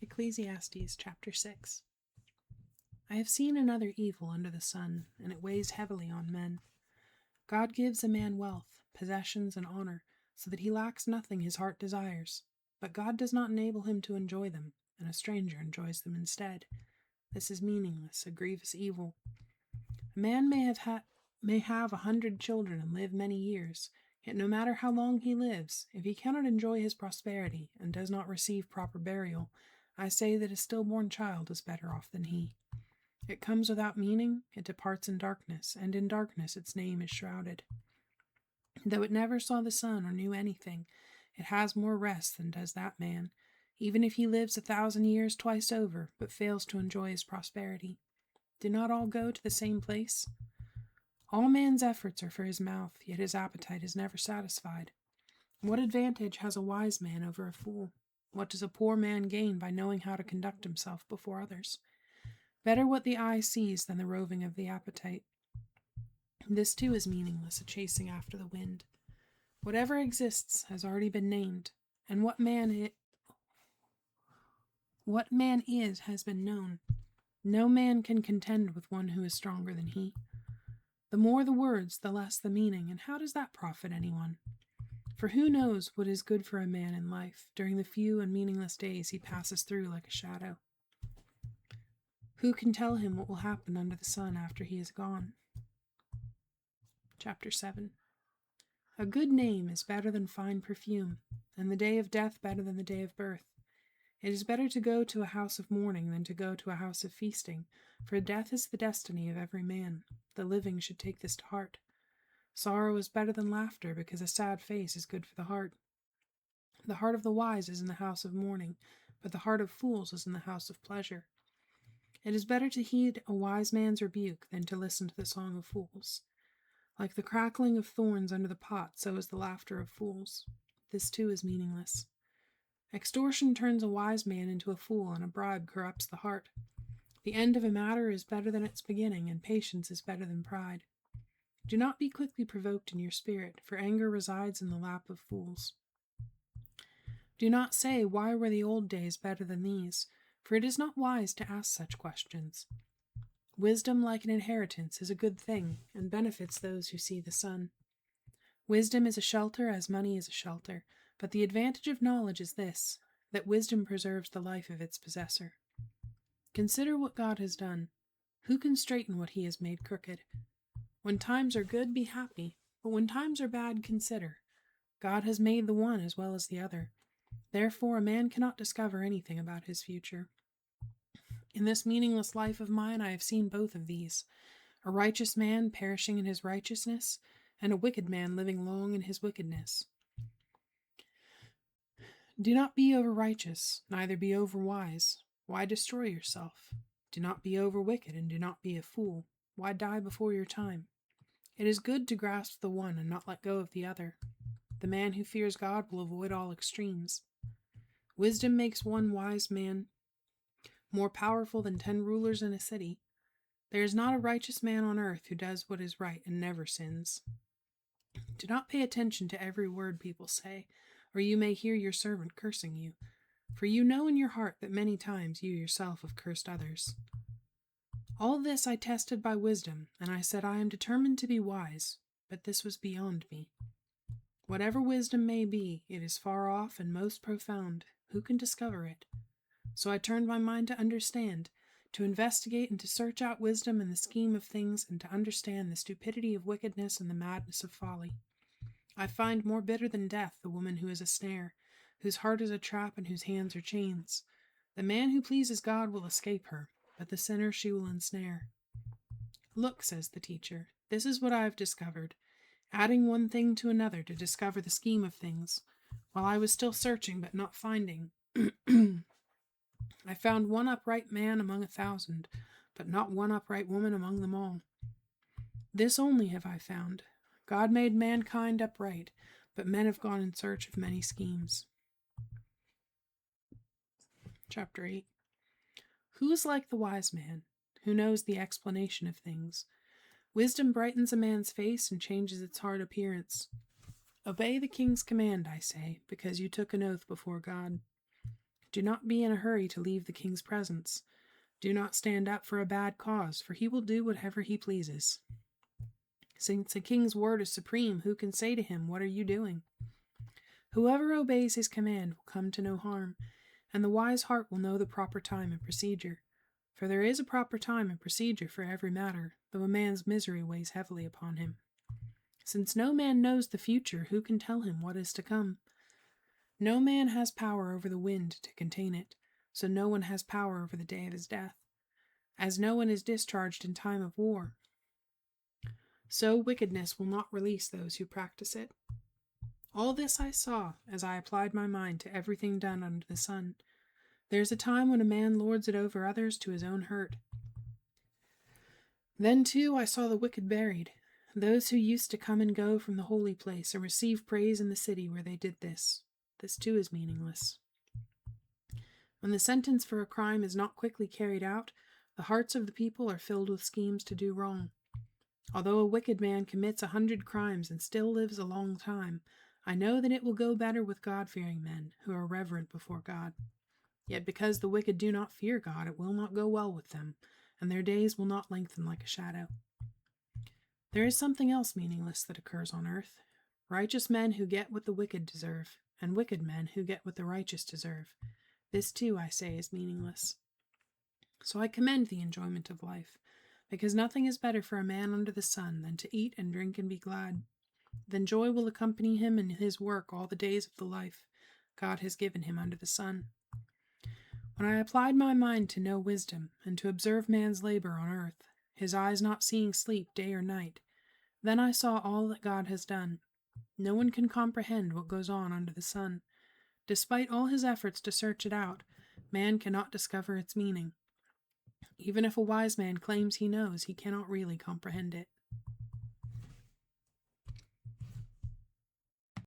Ecclesiastes Chapter 6. I have seen another evil under the sun, and it weighs heavily on men. God gives a man wealth, possessions, and honor, so that he lacks nothing his heart desires. But God does not enable him to enjoy them, and a stranger enjoys them instead. This is meaningless, a grievous evil. A man may have 100 children and live many years, yet no matter how long he lives, if he cannot enjoy his prosperity and does not receive proper burial, I say that a stillborn child is better off than he. It comes without meaning, it departs in darkness, and in darkness its name is shrouded. Though it never saw the sun or knew anything, it has more rest than does that man, even if he lives 1,000 years twice over, but fails to enjoy his prosperity. Do not all go to the same place? All man's efforts are for his mouth, yet his appetite is never satisfied. What advantage has a wise man over a fool? What does a poor man gain by knowing how to conduct himself before others? Better what the eye sees than the roving of the appetite. This too is meaningless, a chasing after the wind. Whatever exists has already been named, and what man is has been known. No man can contend with one who is stronger than he. The more the words, the less the meaning, and how does that profit anyone? For who knows what is good for a man in life during the few and meaningless days he passes through like a shadow? Who can tell him what will happen under the sun after he is gone? Chapter 7. A good name is better than fine perfume, and the day of death better than the day of birth. It is better to go to a house of mourning than to go to a house of feasting, for death is the destiny of every man. The living should take this to heart. Sorrow is better than laughter, because a sad face is good for the heart. The heart of the wise is in the house of mourning, but the heart of fools is in the house of pleasure. It is better to heed a wise man's rebuke than to listen to the song of fools. Like the crackling of thorns under the pot, so is the laughter of fools. This too is meaningless. Extortion turns a wise man into a fool, and a bribe corrupts the heart. The end of a matter is better than its beginning, and patience is better than pride. Do not be quickly provoked in your spirit, for anger resides in the lap of fools. Do not say, "Why were the old days better than these?" For it is not wise to ask such questions. Wisdom, like an inheritance, is a good thing, and benefits those who see the sun. Wisdom is a shelter as money is a shelter, but the advantage of knowledge is this, that wisdom preserves the life of its possessor. Consider what God has done. Who can straighten what he has made crooked? When times are good, be happy, but when times are bad, consider. God has made the one as well as the other. Therefore, a man cannot discover anything about his future. In this meaningless life of mine, I have seen both of these, a righteous man perishing in his righteousness, and a wicked man living long in his wickedness. Do not be over-righteous, neither be over-wise. Why destroy yourself? Do not be over-wicked, and do not be a fool. Why die before your time? It is good to grasp the one and not let go of the other. The man who fears God will avoid all extremes. Wisdom makes one wise man more powerful than 10 rulers in a city. There is not a righteous man on earth who does what is right and never sins. Do not pay attention to every word people say, or you may hear your servant cursing you, for you know in your heart that many times you yourself have cursed others. All this I tested by wisdom, and I said, I am determined to be wise, but this was beyond me. Whatever wisdom may be, it is far off and most profound. Who can discover it? So I turned my mind to understand, to investigate and to search out wisdom and the scheme of things, and to understand the stupidity of wickedness and the madness of folly. I find more bitter than death the woman who is a snare, whose heart is a trap and whose hands are chains. The man who pleases God will escape her, but the sinner she will ensnare. Look, says the teacher, this is what I have discovered, adding one thing to another to discover the scheme of things, while I was still searching but not finding. I found one upright man among 1,000, but not one upright woman among them all. This only have I found. God made mankind upright, but men have gone in search of many schemes. Chapter 8. Who is like the wise man, who knows the explanation of things? Wisdom brightens a man's face and changes its hard appearance. Obey the king's command, I say, because you took an oath before God. Do not be in a hurry to leave the king's presence. Do not stand up for a bad cause, for he will do whatever he pleases. Since a king's word is supreme, who can say to him, "What are you doing?" Whoever obeys his command will come to no harm, and the wise heart will know the proper time and procedure. For there is a proper time and procedure for every matter, though a man's misery weighs heavily upon him. Since no man knows the future, who can tell him what is to come? No man has power over the wind to contain it, so no one has power over the day of his death. As no one is discharged in time of war, so wickedness will not release those who practice it. All this I saw as I applied my mind to everything done under the sun. There is a time when a man lords it over others to his own hurt. Then too I saw the wicked buried, those who used to come and go from the holy place and receive praise in the city where they did this. This too is meaningless. When the sentence for a crime is not quickly carried out, the hearts of the people are filled with schemes to do wrong. Although a wicked man commits 100 crimes and still lives a long time, I know that it will go better with God-fearing men who are reverent before God. Yet because the wicked do not fear God, it will not go well with them, and their days will not lengthen like a shadow. There is something else meaningless that occurs on earth. Righteous men who get what the wicked deserve, and wicked men who get what the righteous deserve. This too, I say, is meaningless. So I commend the enjoyment of life, because nothing is better for a man under the sun than to eat and drink and be glad. Then joy will accompany him in his work all the days of the life God has given him under the sun. When I applied my mind to know wisdom, and to observe man's labor on earth, his eyes not seeing sleep day or night, then I saw all that God has done. No one can comprehend what goes on under the sun. Despite all his efforts to search it out, man cannot discover its meaning. Even if a wise man claims he knows, he cannot really comprehend it.